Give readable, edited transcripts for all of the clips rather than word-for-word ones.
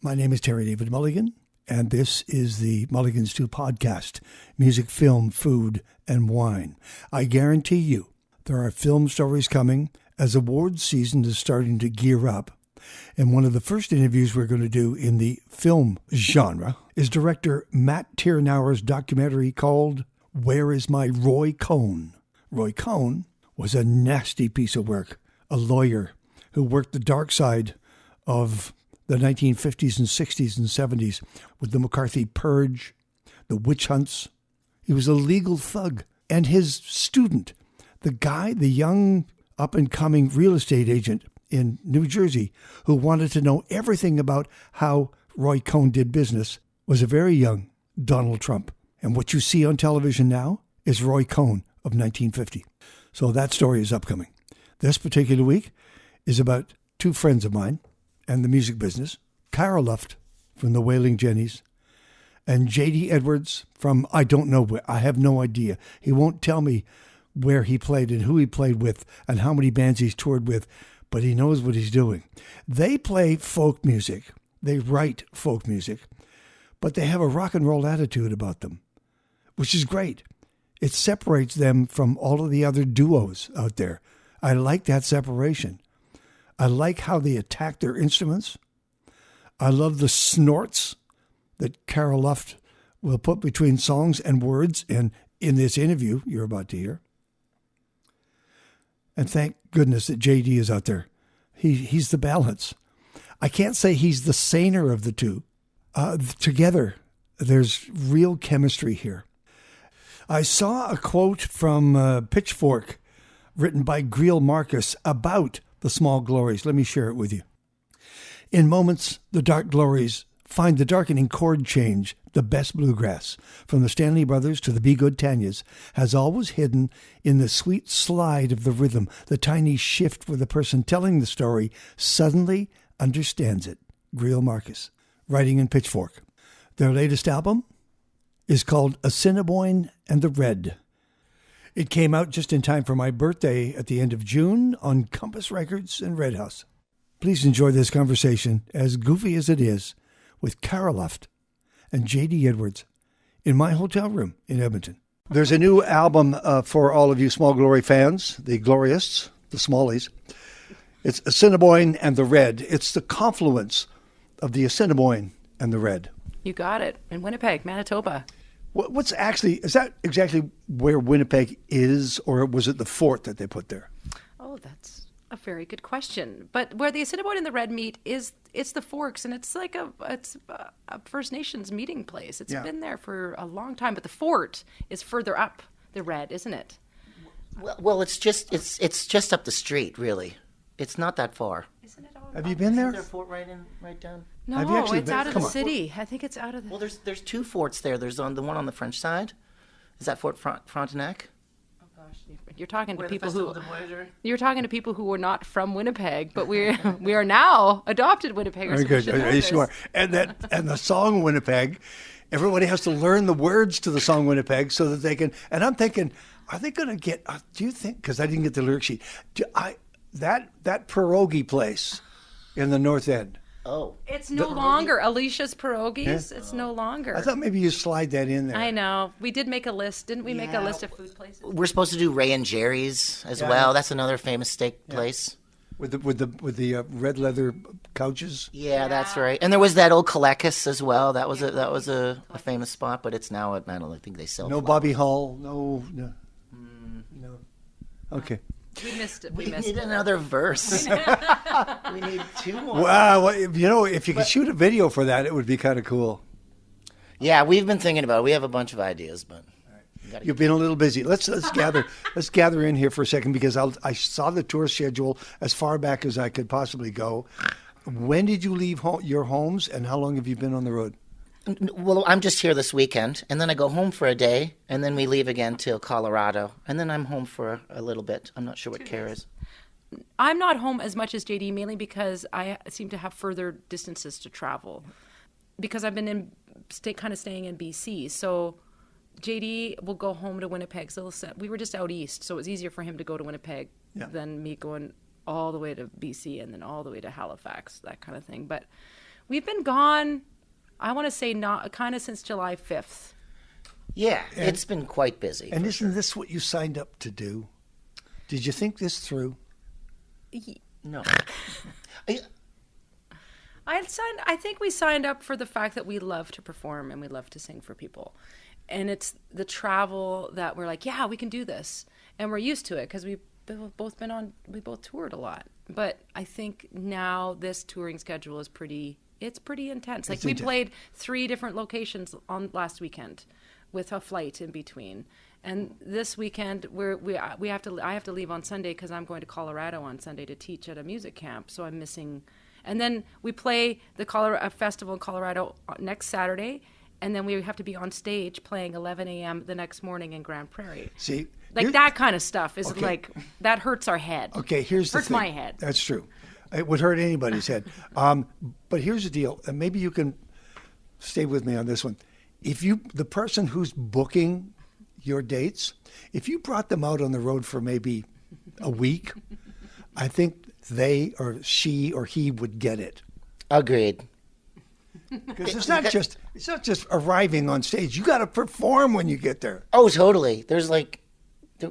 My name is Terry David Mulligan, and this is the Mulligan's 2 podcast, Music, Film, Food, and Wine. I guarantee you there are film stories coming as awards season is starting to gear up. And one of the first interviews we're going to do in the film genre is director Matt Tyrnauer's documentary called Where is My Roy Cohn? Roy Cohn was a nasty piece of work, a lawyer who worked the dark side of the 1950s and 60s and 70s with the McCarthy Purge, the witch hunts. He was a legal thug. And his student, the young up-and-coming real estate agent in New Jersey who wanted to know everything about how Roy Cohn did business, was a very young Donald Trump. And what you see on television now is Roy Cohn of 1950. So that story is upcoming. This particular week is about 2 friends of mine and the music business, Cara Luft from the Wailing Jennies, and J.D. Edwards from I don't know where. I have no idea. He won't tell me where he played and who he played with and how many bands he's toured with, but he knows what he's doing. They play folk music. They write folk music, but they have a rock and roll attitude about them, which is great. It separates them from all of the other duos out there. I like that separation. I like how they attack their instruments. I love the snorts that Cara Luft will put between songs and words and in this interview you're about to hear. And thank goodness that J.D. is out there. He's the balance. I can't say he's the saner of the two. Together, there's real chemistry here. I saw a quote from Pitchfork written by Greil Marcus about the Small Glories. Let me share it with you. In moments, the dark glories find the darkening chord change, the best bluegrass, from the Stanley Brothers to the Be Good Tanyas, has always hidden in the sweet slide of the rhythm, the tiny shift where the person telling the story suddenly understands it. Greil Marcus, writing in Pitchfork. Their latest album is called Assiniboine and the Red. It came out just in time for my birthday at the end of June on Compass Records and Red House. Please enjoy this conversation, as goofy as it is, with Cara Luft and J.D. Edwards in my hotel room in Edmonton. There's a new album for all of you Small Glory fans, the Gloriists, the Smallies. It's Assiniboine and the Red. It's the confluence of the Assiniboine and the Red. You got it. In Winnipeg, Manitoba. Is that exactly where Winnipeg is, or was it the fort that they put there? Oh, that's a very good question. But where the Assiniboine and the Red meet it's the Forks, and it's like a First Nations meeting place. It's been there for a long time, but the fort is further up the Red, isn't it? Well, it's just up the street, really. It's not that far. Isn't it all? Have you been there? Is there a fort right down? No, it's out of the city. I think it's out of the... Well, there's 2 forts there. There's the one on the French side. Is that Fort Frontenac? Oh gosh, you're talking to people who were not from Winnipeg, but we are now adopted Winnipeggers. Very good. Yes, you are. And the song Winnipeg, everybody has to learn the words to the song Winnipeg so that they can. And I'm thinking, are they going to get? Do you think? Because I didn't get the lyric sheet. That pierogi place in the North End. Oh. It's no longer Alicia's Pierogies. Yeah. It's no longer. I thought maybe you slide that in there. I know. We did make a list. Didn't we make a list of food places? We're supposed to do Ray and Jerry's as well. That's another famous steak place. With the red leather couches. Yeah, that's right. And there was that old Colecus as well. That was a famous spot, but it's now I think they sell. No flowers. Bobby Hall. No. Okay. We missed it. We need another verse. We need 2 more. Wow, if you could shoot a video for that, it would be kind of cool. Yeah, we've been thinking about it. We have a bunch of ideas, but you've been a little busy. Let's gather in here for a second, because I saw the tour schedule as far back as I could possibly go. When did you leave your homes, and how long have you been on the road? Well, I'm just here this weekend, and then I go home for a day, and then we leave again to Colorado, and then I'm home for a little bit. I'm not sure what Cara is. I'm not home as much as JD, mainly because I seem to have further distances to travel, because I've been staying in BC. So JD will go home to Winnipeg. So we were just out east, so it was easier for him to go to Winnipeg than me going all the way to BC and then all the way to Halifax, that kind of thing. But We've been gone, I want to say not kind of since July 5th. Yeah, it's been quite busy. And isn't this what you signed up to do? Did you think this through? No. I think we signed up for the fact that we love to perform and we love to sing for people. And it's the travel that we're like, yeah, we can do this. And we're used to it because we both toured a lot. But I think now this touring schedule is pretty intense. Like we played 3 different locations on last weekend with a flight in between. And this weekend I have to leave on Sunday because I'm going to Colorado on Sunday to teach at a music camp. So I'm missing. And then we play a festival in Colorado next Saturday, and then we have to be on stage playing 11 a.m. the next morning in Grand Prairie. See, like that kind of stuff is like that hurts our head. Okay, here's the thing. Hurts my head. That's true. It would hurt anybody's head. But here's the deal, and maybe you can stay with me on this one. If the person who's booking your dates, if you brought them out on the road for maybe a week, I think they or she or he would get it. Agreed. Because it's not just arriving on stage. You got to perform when you get there. Oh, totally. There's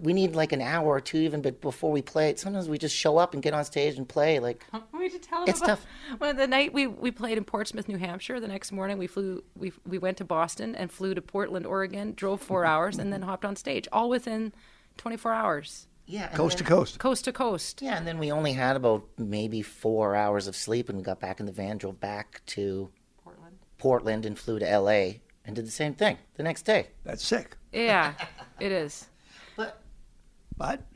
we need like an hour or 2 even before we play. Sometimes we just show up and get on stage and play. Like we should tell them it's tough. Well, the night we played in Portsmouth, New Hampshire. The next morning we went to Boston and flew to Portland, Oregon. Drove 4 hours and then hopped on stage. All within 24 hours. Yeah, coast to coast. Coast to coast. Yeah, and then we only had about maybe 4 hours of sleep, and we got back in the van, drove back to Portland, and flew to L.A. and did the same thing the next day. That's sick. Yeah, it is. But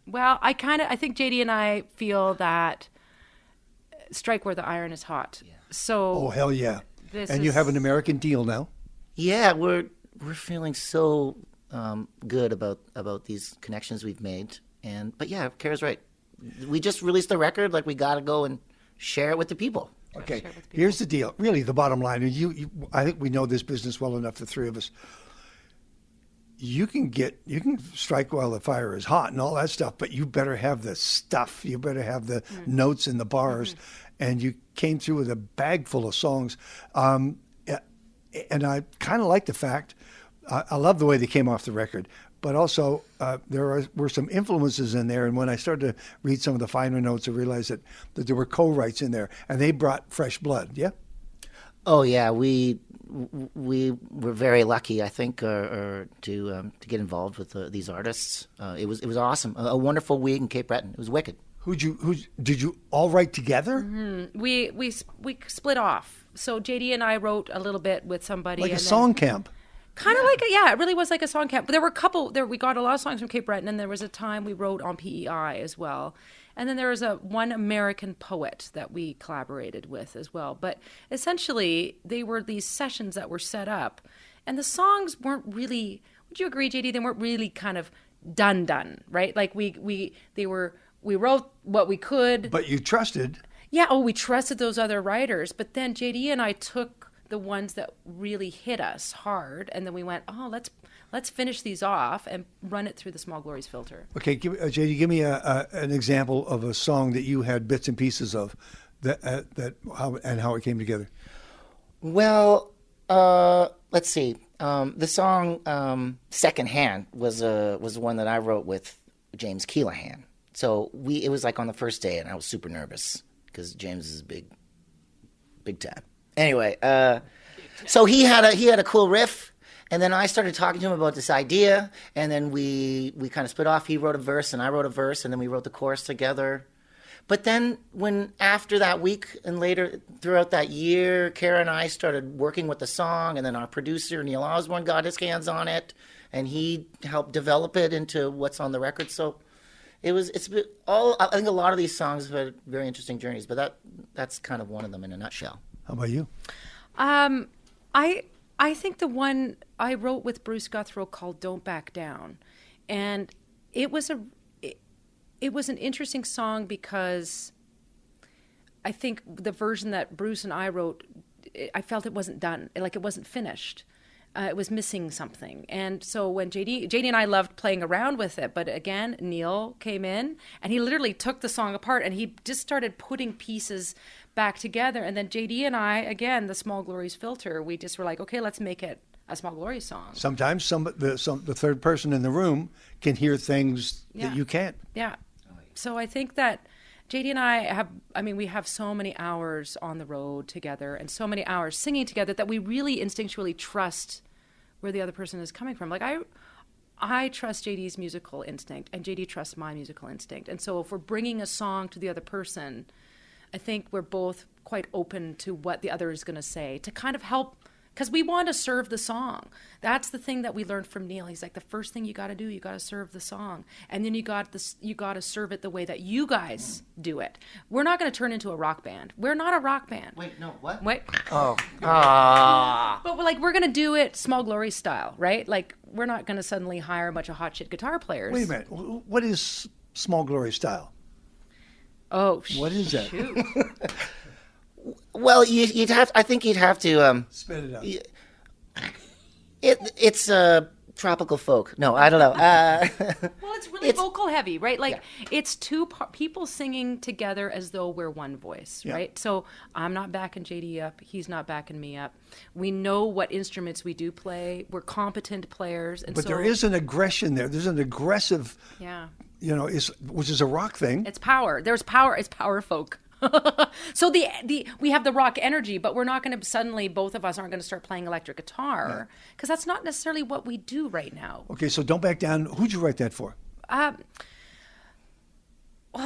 well, I think JD and I feel that strike where the iron is hot. Yeah. So oh hell yeah! And you have an American deal now. Yeah, we're feeling so good about these connections we've made. But yeah, Cara's right. We just released the record. Like we got to go and share it with the people. Okay, here's the deal. Really, the bottom line. And I think we know this business well enough. The 3 of us. You can strike while the fire is hot and all that stuff, but you better have the stuff. You better have the notes and the bars. And you came through with a bag full of songs. And I kind of like the fact. I love the way they came off the record, but also there were some influences in there. And when I started to read some of the finer notes, I realized that there were co-writes in there, and they brought fresh blood. Yeah. Oh yeah, we were very lucky, I think, to get involved with these artists. It was awesome. A wonderful week in Cape Breton. It was wicked. Did you all write together? Mm-hmm. We split off. So JD and I wrote a little bit with somebody. Like a song camp. Kind of like it really was like a song camp. But there were a couple there. We got a lot of songs from Cape Breton, and there was a time we wrote on PEI as well. And then there was one American poet that we collaborated with as well. But essentially, they were these sessions that were set up, and the songs weren't really. Would you agree, JD? They weren't really kind of done, right? Like we wrote what we could. But you trusted. Yeah. Oh, we trusted those other writers. But then JD and I took the ones that really hit us hard, and then we went, oh, let's finish these off and run it through the Small Glories filter. Okay, JD, give me an example of a song that you had bits and pieces of how it came together. Well, let's see. The song "Secondhand" was one that I wrote with James Keelahan. So it was like on the first day, and I was super nervous because James is big time. Anyway, so he had a cool riff, and then I started talking to him about this idea, and then we kind of split off. He wrote a verse, and I wrote a verse, and then we wrote the chorus together. But then after that week and later throughout that year, Cara and I started working with the song, and then our producer, Neil Osborne, got his hands on it, and he helped develop it into what's on the record. So I think a lot of these songs have had very interesting journeys, but that's kind of one of them in a nutshell. How about you? I think the one I wrote with Bruce Guthrow called "Don't Back Down," and it was an interesting song because I think the version that Bruce and I wrote, I felt it wasn't done, like it wasn't finished. It was missing something. And so when JD and I loved playing around with it, but again, Neil came in and he literally took the song apart and he just started putting pieces back together. And then JD and I, again, the Small Glories filter, we just were like, okay, let's make it a Small Glories song. Sometimes the third person in the room can hear things that you can't. Yeah. So I think that JD and I we have so many hours on the road together and so many hours singing together that we really instinctually trust where the other person is coming from. Like I trust JD's musical instinct and JD trusts my musical instinct. And so if we're bringing a song to the other person, I think we're both quite open to what the other is going to say to kind of help, because we want to serve the song. That's the thing that we learned from Neil. He's like, the first thing you got to do, you got to serve the song. And then you got to serve it the way that you guys do it. We're not going to turn into a rock band. We're not a rock band. Wait, no, what? Wait. Oh. But we're going to do it Small Glory style, right? Like, we're not going to suddenly hire a bunch of hot shit guitar players. Wait a minute. What is Small Glory style? Oh, what is that? Shoot. Well, you'd have. I think you'd have to. Spit it out. It's tropical folk. No, I don't know. Well, it's really vocal heavy, right? Like it's two people singing together as though we're one voice, right? So I'm not backing JD up. He's not backing me up. We know what instruments we do play. We're competent players. And but there is an aggression there. There's an aggressive, which is a rock thing. It's power. There's power. It's power folk. So we have the rock energy, but we're not going to suddenly, both of us aren't going to start playing electric guitar because that's not necessarily what we do right now. Okay, so Don't Back Down. Who'd you write that for? Well,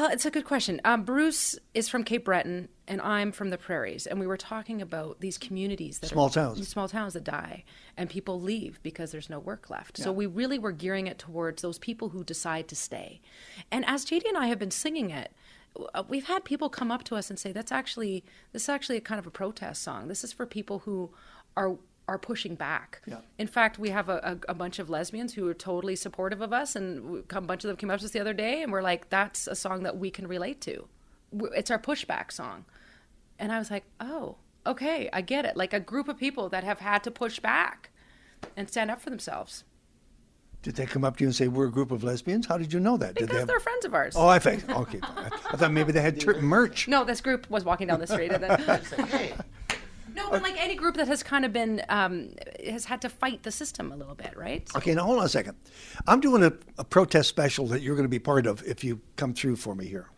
it's a good question. Bruce is from Cape Breton, and I'm from the prairies, and we were talking about these communities that small towns that die, and people leave because there's no work left. Yeah. So we really were gearing it towards those people who decide to stay. And as JD and I have been singing it, we've had people come up to us and say, this is actually a kind of a protest song. This is for people who are pushing back. Yeah. In fact, we have a bunch of lesbians who are totally supportive of us, and a bunch of them came up to us the other day, and we're like, that's a song that we can relate to. It's our pushback song. And I was like, oh, okay, I get it. Like a group of people that have had to push back and stand up for themselves. Did they come up to you and say, we're a group of lesbians? How did you know that? Because they're friends of ours. Oh, I think. Okay. I thought maybe they had merch. No, this group was walking down the street and then... hey. No, but like any group that has kind of been, has had to fight the system a little bit, right? So. Okay, now hold on a second. I'm doing a protest special that you're going to be part of if you come through for me here.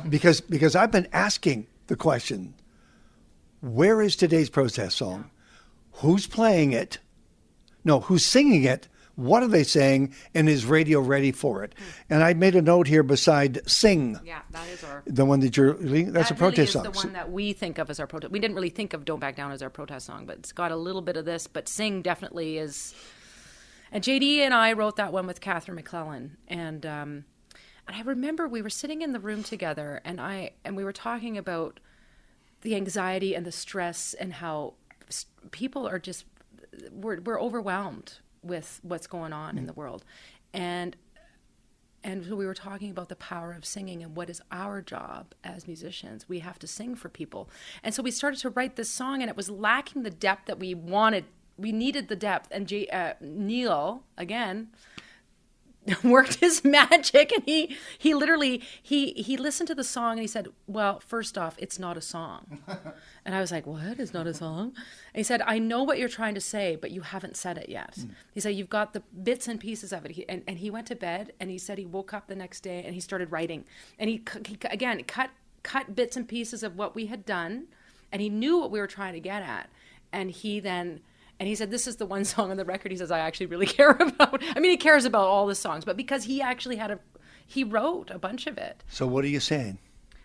Because I've been asking the question, where is today's protest song? Yeah. Who's playing it? No, who's singing it? What are they saying? And is radio ready for it? And I made a note here beside Sing. Yeah, that is the one that you're leading. That's a protest song. That's the one that we think of as our protest. We didn't really think of Don't Back Down as our protest song, but it's got a little bit of this. But Sing definitely is. And JD and I wrote that one with Catherine McClellan. And I remember we were sitting in the room together, and we were talking about the anxiety and the stress and how people are just we're overwhelmed with what's going on in the world. And so we were talking about the power of singing and what is our job as musicians. We have to sing for people. And so we started to write this song, and it was lacking the depth that we wanted. We needed the depth. And Neil, again, worked his magic, and he literally listened to the song and he said, well, first off, it's not a song. And I was like, what? It's not a song? And he said, I know what you're trying to say, but you haven't said it yet. He said, you've got the bits and pieces of it. And he went to bed, and he said he woke up the next day and he started writing, and he again cut bits and pieces of what we had done, and he knew what we were trying to get at. And he said, this is the one song on the record he says I actually really care about. I mean, he cares about all the songs, but because he actually he wrote a bunch of it. So what are you saying?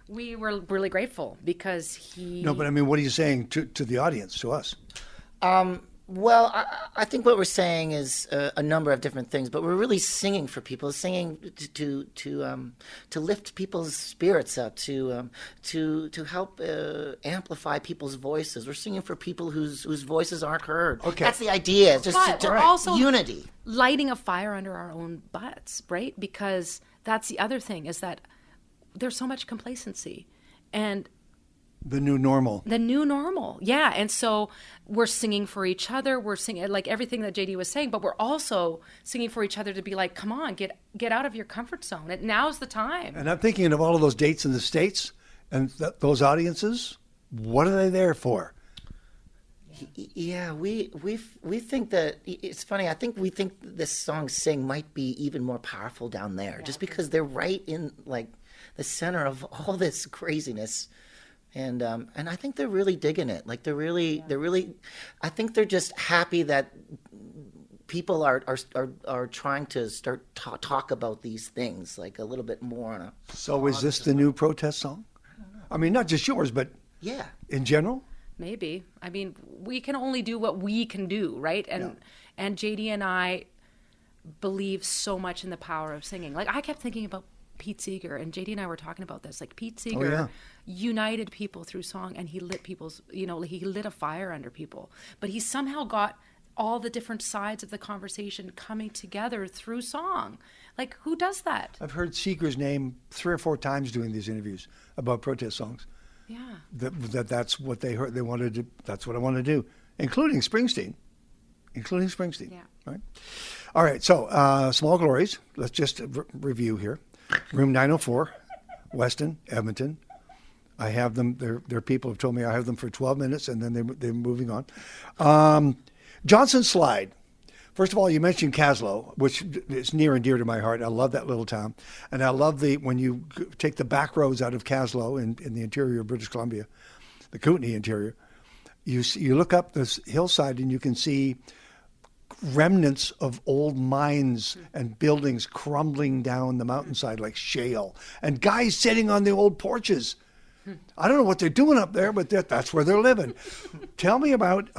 We were really grateful because he... No, but I mean, what are you saying to the audience, to us? Well, I think what we're saying is a number of different things, but we're really singing for people, singing to lift people's spirits up, to help amplify people's voices. We're singing for people whose voices aren't heard. Okay, that's the idea. It's just also unity, lighting a fire under our own butts, right? Because that's the other thing, is that there's so much complacency, and the new normal. Yeah. And so we're singing for each other. We're singing like everything that JD was saying, but we're also singing for each other to be like, come on, get out of your comfort zone. Now's the time. And I'm thinking of all of those dates in the States, And those audiences, what are they there for? Yeah, we think that it's funny. I think we think this song "Sing" might be even more powerful down there, just because they're right in like the center of all this craziness, and I think they're really digging it. Like they're really, I think they're just happy that people are trying to start talk about these things like a little bit more on a. So is this the new protest song? I mean, not just yours, but Yeah. in general? Maybe. I mean, we can only do what we can do, right? And JD and I believe so much in the power of singing. Like I kept thinking about Pete Seeger, and JD and I were talking about this. Like Pete Seeger united people through song, and he lit people's, he lit a fire under people. But he somehow got all the different sides of the conversation coming together through song. Like, who does that? I've heard Seeger's name 3 or 4 times doing these interviews about protest songs. Yeah. That's what they heard. They wanted to. That's what I want to do, including Springsteen. Yeah. Right. All right. So, Small Glories. Let's just review here. Room 904, Weston, Edmonton. I have them. Their people have told me I have them for 12 minutes, and then they're moving on. Johnson Slide. First of all, you mentioned Caslow, which is near and dear to my heart. I love that little town. And I love when you take the back roads out of Caslow in the interior of British Columbia, the Kootenay interior, you look up this hillside and you can see remnants of old mines and buildings crumbling down the mountainside like shale, and guys sitting on the old porches. I don't know what they're doing up there, but that's where they're living. Tell me about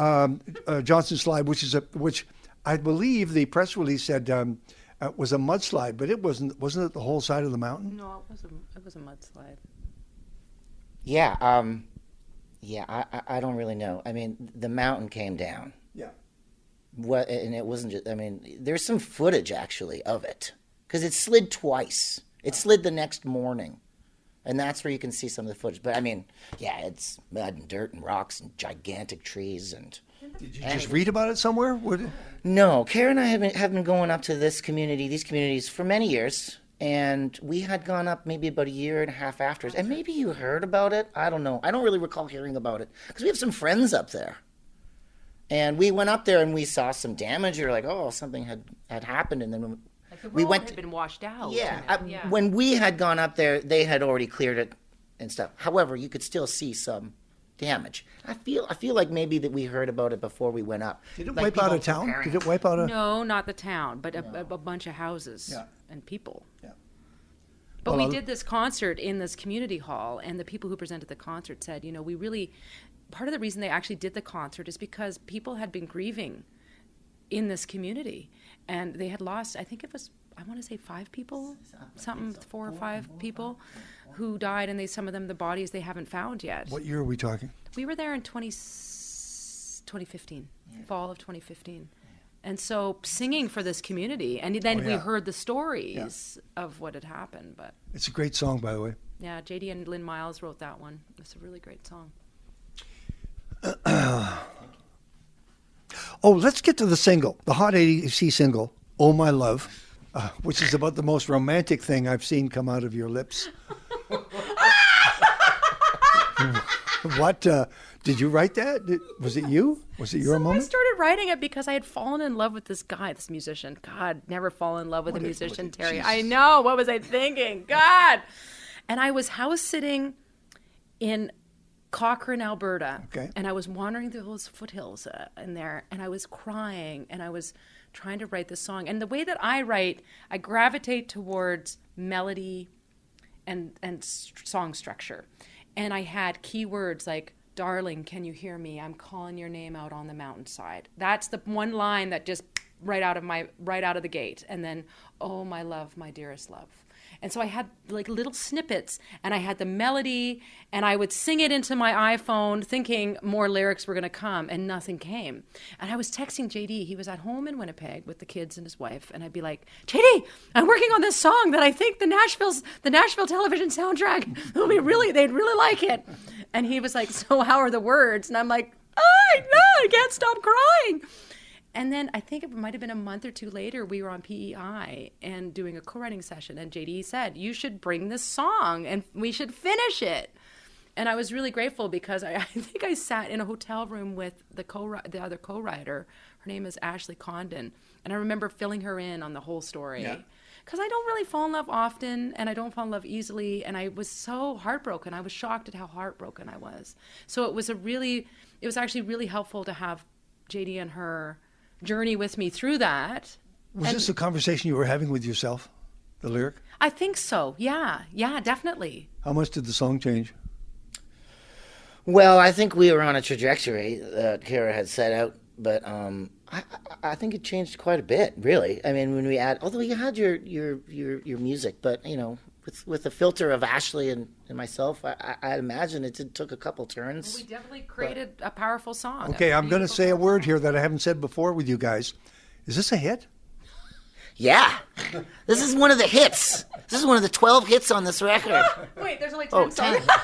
Johnson Slide, which I believe the press release said was a mudslide, but it wasn't. Wasn't it the whole side of the mountain? No, it was a mudslide. Yeah. I don't really know. I mean, the mountain came down. Yeah. What? And it wasn't just. I mean, there's some footage actually of it because it slid twice. It slid the next morning, and that's where you can see some of the footage. But I mean, yeah, it's mud and dirt and rocks and gigantic trees and. Did you just read about it somewhere? No, Cara and I have been going up to these communities for many years, and we had gone up maybe about a year and a half after. And maybe you heard about it. I don't know. I don't really recall hearing about it because we have some friends up there. And we went up there and we saw some damage, or like, oh, something had happened, and then we went. Had been washed out. Yeah, when we had gone up there, they had already cleared it and stuff. However, you could still see some damage. I feel like maybe that we heard about it before we went up. Did it wipe out a town? Did it wipe out a... No, not the town, but a bunch of houses and people. Yeah. But we did this concert in this community hall, and the people who presented the concert said, we really... Part of the reason they actually did the concert is because people had been grieving in this community, and they had lost, I think it was, I want to say 5 people, 4 or 5 people who died, and some of them, the bodies they haven't found yet. What year are we talking? We were there in 2015, fall of 2015. And so singing for this community, and then we heard the stories of what had happened. But it's a great song, by the way. Yeah, JD and Lynn Miles wrote that one. It's a really great song. Let's get to the single, the Hot 80 single, Oh My Love, which is about the most romantic thing I've seen come out of your lips. What, did you write that? Was it you? Was it your moment? I started writing it because I had fallen in love with this guy, this musician. God, never fall in love with a musician, Terry. Jesus. I know. What was I thinking? God. And I was house sitting in Cochrane, Alberta. Okay. And I was wandering through those foothills in there, and I was crying, and I was trying to write this song. And the way that I write, I gravitate towards melody and song structure. And I had keywords like, darling, can you hear me? I'm calling your name out on the mountainside. That's the one line that just right out of the gate. And then, oh, my love, my dearest love. And so I had like little snippets, and I had the melody, and I would sing it into my iPhone thinking more lyrics were going to come, and nothing came. And I was texting JD. He was at home in Winnipeg with the kids and his wife, and I'd be like, JD, I'm working on this song that I think the Nashville television soundtrack they'd really like it. And he was like, so how are the words? And I'm like, I can't stop crying. And then I think it might have been a month or 2 later, we were on PEI and doing a co-writing session. And JD said, you should bring this song and we should finish it. And I was really grateful because I think I sat in a hotel room with the other co-writer. Her name is Ashley Condon. And I remember filling her in on the whole story. Because I don't really fall in love often, and I don't fall in love easily. And I was so heartbroken. I was shocked at how heartbroken I was. So it was actually really helpful to have JD and her journey with me through that. Was this a conversation you were having with yourself, the lyric? I think so. Yeah, definitely. How much did the song change? Well, I think we were on a trajectory that Cara had set out, but I think it changed quite a bit, really. I mean, when we although you had your music, but with the filter of Ashley and myself, I imagine it took a couple turns. We definitely created a powerful song. Okay, I'm going to say a word here that I haven't said before with you guys. Is this a hit? Yeah, this is one of the hits. This is one of the 12 hits on this record. Wait, there's only 10 songs. 10.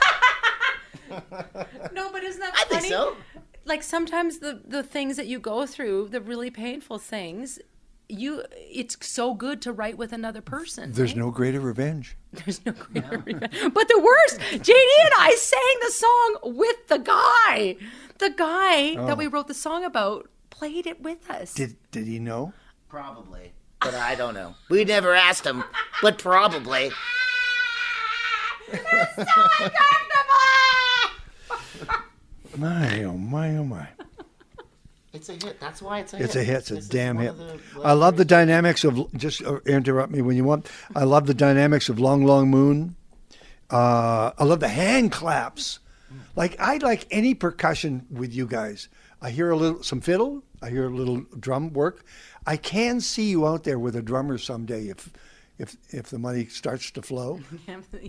No, but isn't that I funny? think so. Like sometimes the things that you go through, the really painful things, it's so good to write with another person. There's right? no greater revenge. There's no greater revenge. But the worst, JD and I sang the song with the guy. The guy that we wrote the song about played it with us. Did he know? Probably, but I don't know. We never asked him, but probably. It's so uncomfortable! My, oh my, oh my. It's a hit. That's why it's a hit. It's a hit. It's a This is damn one hit. of the I love the dynamics of, just interrupt me when you want. I love the dynamics of Long, Long Moon. I love the hand claps. I like any percussion with you guys. I hear some fiddle. I hear a little drum work. I can see you out there with a drummer someday if the money starts to flow.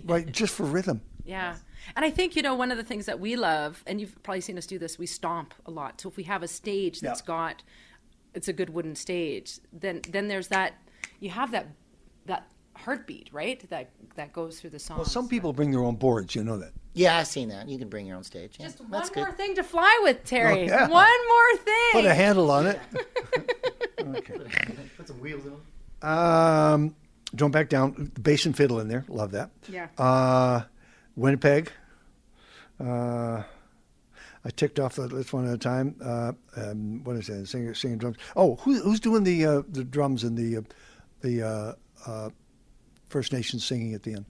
Right, just for rhythm. Yeah. And I think, one of the things that we love, and you've probably seen us do this, we stomp a lot. So if we have a stage that's it's a good wooden stage, then there's that, you have that heartbeat, right? That goes through the song. Well, some people bring their own boards, you know that. Yeah, I've seen that. You can bring your own stage. Yeah, Just that's one more good. thing to fly with, Terry. Oh, yeah. One more thing. Put a handle on it. Okay. Put some wheels on. Jump back down. Bass and fiddle in there. Love that. Yeah. Winnipeg. I ticked off the list one at a time. What is that? Singing drums. Oh, who's doing the drums and the First Nations singing at the end?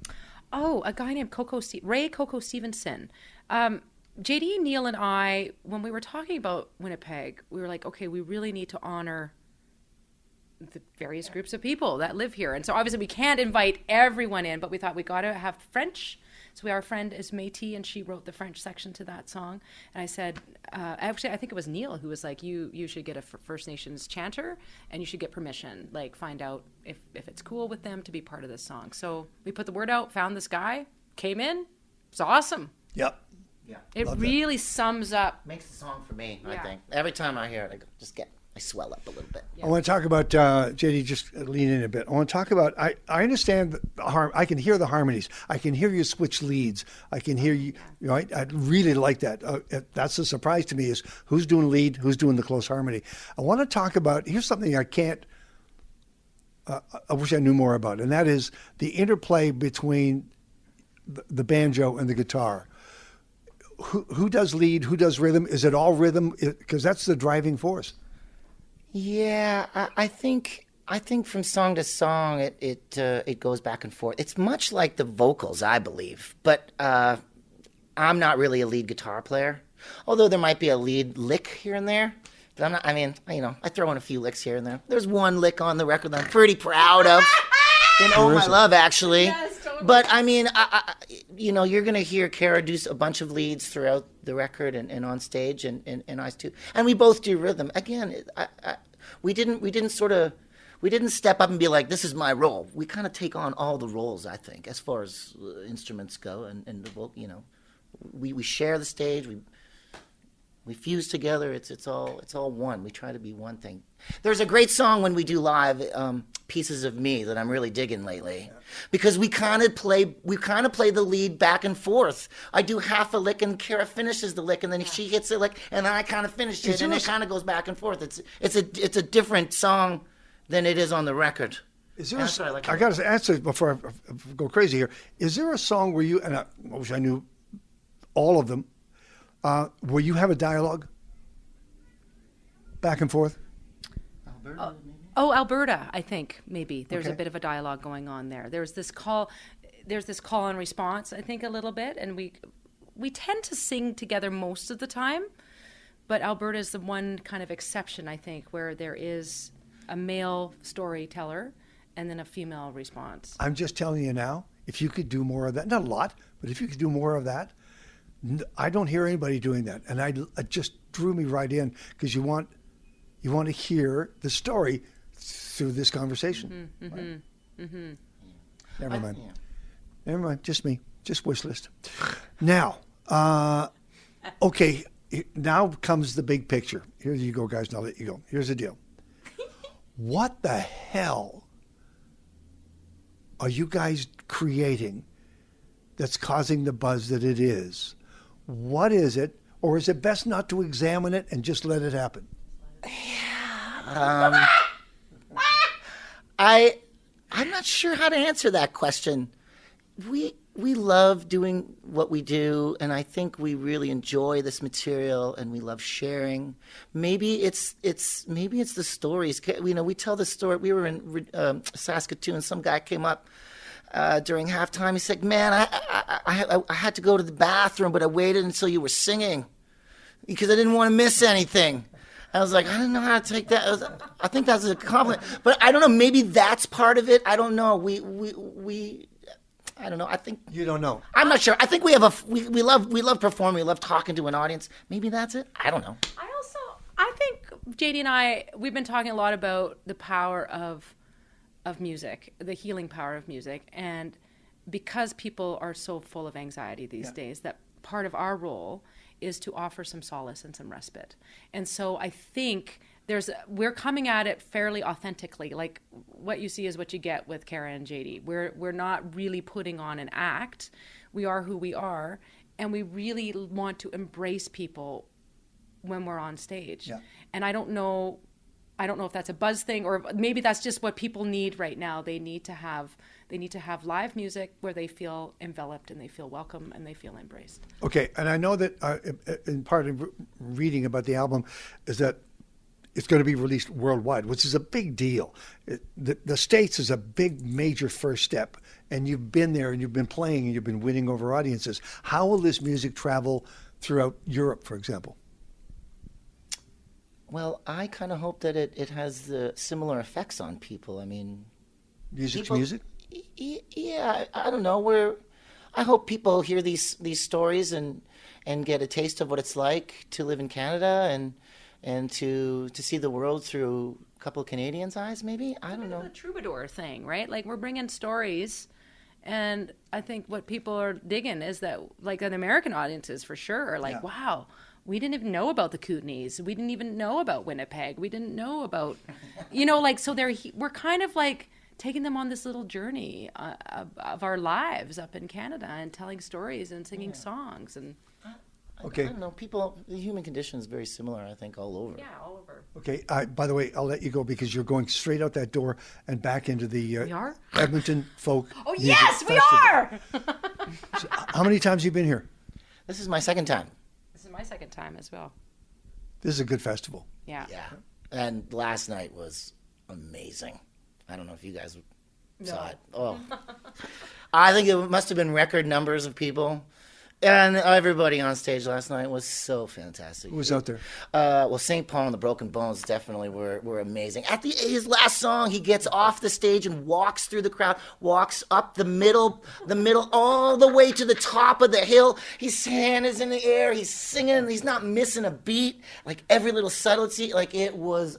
Oh, a guy named Coco Stevenson. JD, Neil, and I, when we were talking about Winnipeg, we were like, okay, we really need to honor the various groups of people that live here. And so obviously we can't invite everyone in, but we thought we got to have French. So our friend is Métis, and she wrote the French section to that song. And I said, actually, I think it was Neil who was like, you should get a First Nations chanter, and you should get permission, find out if it's cool with them to be part of this song. So we put the word out, found this guy, came in. It's awesome. Yep. Yeah. It really sums up. Makes the song for me, I Yeah. think. Every time I hear it, I swell up a little bit. I want to talk about JD. Just lean in a bit. I want to talk about. I understand I can hear the harmonies. I can hear you switch leads. I can hear you. I really like that. That's a surprise to me. Is who's doing lead, who's doing the close harmony. I want to talk about. Here's something I can't. I wish I knew more about, and that is the interplay between the banjo and the guitar. Who does lead? Who does rhythm? Is it all rhythm? Because that's the driving force. Yeah, I think from song to song it goes back and forth. It's much like the vocals, I believe. But I'm not really a lead guitar player, although there might be a lead lick here and there. But I'm not. I mean, I throw in a few licks here and there. There's one lick on the record that I'm pretty proud of. In Oh My Love, actually. Yes, totally. But I mean, you're going to hear Cara do a bunch of leads throughout the record and on stage, and us too. And we both do rhythm. Again, we didn't step up and be like, this is my role. We kind of take on all the roles, I think, as far as instruments go, and we share the stage. We fuse together. It's all one. We try to be one thing. There's a great song when we do live, Pieces of Me, that I'm really digging lately, because we kind of play the lead back and forth. I do half a lick and Cara finishes the lick, and then she hits it and then I kind of finish it, and it kind of goes back and forth. It's a different song than it is on the record. Is there I got to answer before I go crazy here. Is there a song where you, and I wish I knew all of them, where you have a dialogue back and forth? Alberta, maybe? Oh, Alberta, I think maybe there's Okay. a bit of a dialogue going on there. There's this call and response, I think, a little bit, and we tend to sing together most of the time, but Alberta is the one kind of exception, I think, where there is a male storyteller and then a female response. I'm just telling you now, if you could do more of that, not a lot, but if you could do more of that, I don't hear anybody doing that. And it just drew me right in because you want to hear the story through this conversation. Never mind. Yeah. Never mind. Just me. Just wish list. Now, okay. Now comes the big picture. Here you go, guys. Now I'll let you go. Here's the deal. What the hell are you guys creating that's causing the buzz that it is? What is it? Or is it best not to examine it and just let it happen? I'm not sure how to answer that question. We love doing what we do, and I think we really enjoy this material, and we love sharing. Maybe it's the stories. You know, we tell the story. We were in Saskatoon. Some guy came up during halftime. He said, "Man, I had to go to the bathroom, but I waited until you were singing because I didn't want to miss anything." I was like, I don't know how to take that. I think that's a compliment, but I don't know. Maybe that's part of it. I don't know. I don't know. I think You don't know. I'm not sure. I think we have we love performing. We love talking to an audience. Maybe that's it. I don't know. I think JD and we've been talking a lot about the power of music, the healing power of music, and because people are so full of anxiety these days, that part of our role is to offer some solace and some respite. And so I think we're coming at it fairly authentically. Like what you see is what you get with Cara and JD. We're not really putting on an act. We are who we are, and we really want to embrace people when we're on stage. Yeah. And I don't know if that's a buzz thing or maybe that's just what people need right now. They need to have live music where they feel enveloped and they feel welcome and they feel embraced. Okay, and I know that in part of reading about the album is that it's going to be released worldwide, which is a big deal. The States is a big, major first step, and you've been there and you've been playing and you've been winning over audiences. How will this music travel throughout Europe, for example? Well, I kind of hope that it has the similar effects on people. I mean, Music's music? Yeah, I don't know. I hope people hear these stories and get a taste of what it's like to live in Canada and to see the world through a couple of Canadians' eyes, maybe. I don't know. It's a troubadour thing, right? Like we're bringing stories, and I think what people are digging is that, like, an American audiences for sure are like, wow. We didn't even know about the Kootenays. We didn't even know about Winnipeg. We didn't know about, so we're kind of like taking them on this little journey of our lives up in Canada and telling stories and singing songs. And Okay. I don't know. People, the human condition is very similar, I think, all over. yeah, all over. Okay. By the way, I'll let you go because you're going straight out that door and back into the We are? Edmonton Folk Oh, Music yes, we Festival. are! So, how many times have you been here? This is my second time. This is my second time as well. This is a good festival. Yeah. Yeah. And last night was amazing. I don't know if you guys saw it. Oh. I think it must have been record numbers of people. And everybody on stage last night was so fantastic. Who was out there? Well, St. Paul and the Broken Bones definitely were amazing. At his last song, he gets off the stage and walks through the crowd, walks up the middle, all the way to the top of the hill. His hand is in the air. He's singing. He's not missing a beat. Like every little subtlety. Like it was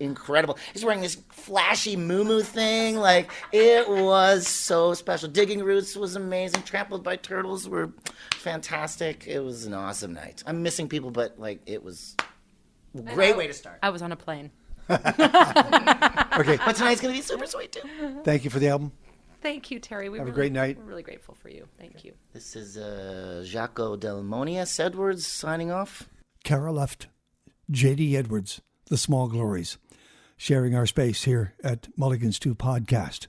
incredible. He's wearing this flashy muumuu thing. Like it was so special. Digging Roots was amazing. Trampled by Turtles were fantastic. It was an awesome night. I'm missing people, but like it was a great way to start. I was on a plane. Okay. But tonight's gonna be super sweet too. Thank you for the album. Thank you, Terry. Have a great night. We're really grateful for you. Thank you. This is Jaco Delmonius Edwards signing off. Cara Luft, J.D. Edwards, The Small Glories, sharing our space here at Mulligan's 2 Podcast.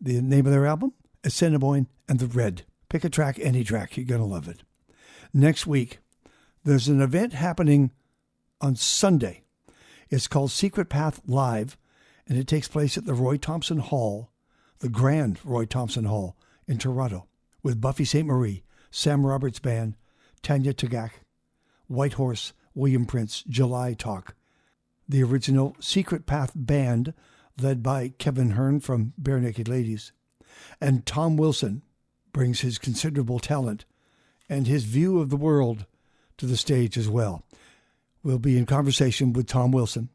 The name of their album, Assiniboine and the Red. Pick a track, any track. You're going to love it. Next week, there's an event happening on Sunday. It's called Secret Path Live, and it takes place at the Roy Thompson Hall, the Grand Roy Thompson Hall in Toronto, with Buffy St. Marie, Sam Roberts Band, Tanya Tagak, Whitehorse, William Prince, July Talk, the original Secret Path Band, led by Kevin Hearn from Bare Naked Ladies, and Tom Wilson brings his considerable talent and his view of the world to the stage as well. We'll be in conversation with Tom Wilson,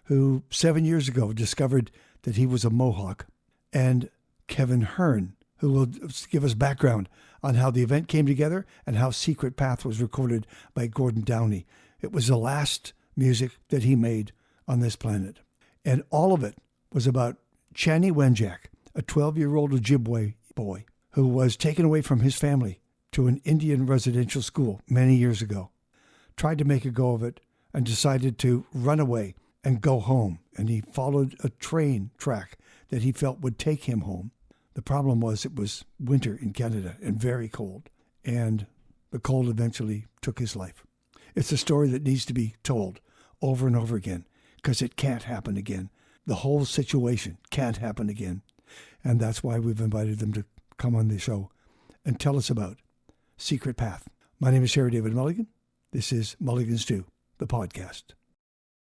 who 7 years ago discovered that he was a Mohawk, and Kevin Hearn, who will give us background on how the event came together and how Secret Path was recorded by Gordon Downey. It was the last music that he made on this planet. And all of it was about Chani Wenjack, a 12-year-old Ojibwe boy who was taken away from his family to an Indian residential school many years ago, tried to make a go of it, and decided to run away and go home. And he followed a train track that he felt would take him home. The problem was it was winter in Canada and very cold, and the cold eventually took his life. It's a story that needs to be told over and over again because it can't happen again. The whole situation can't happen again. And that's why we've invited them to come on the show and tell us about Secret Path. My name is Sherry David Mulligan. This is Mulligan Stew, the podcast.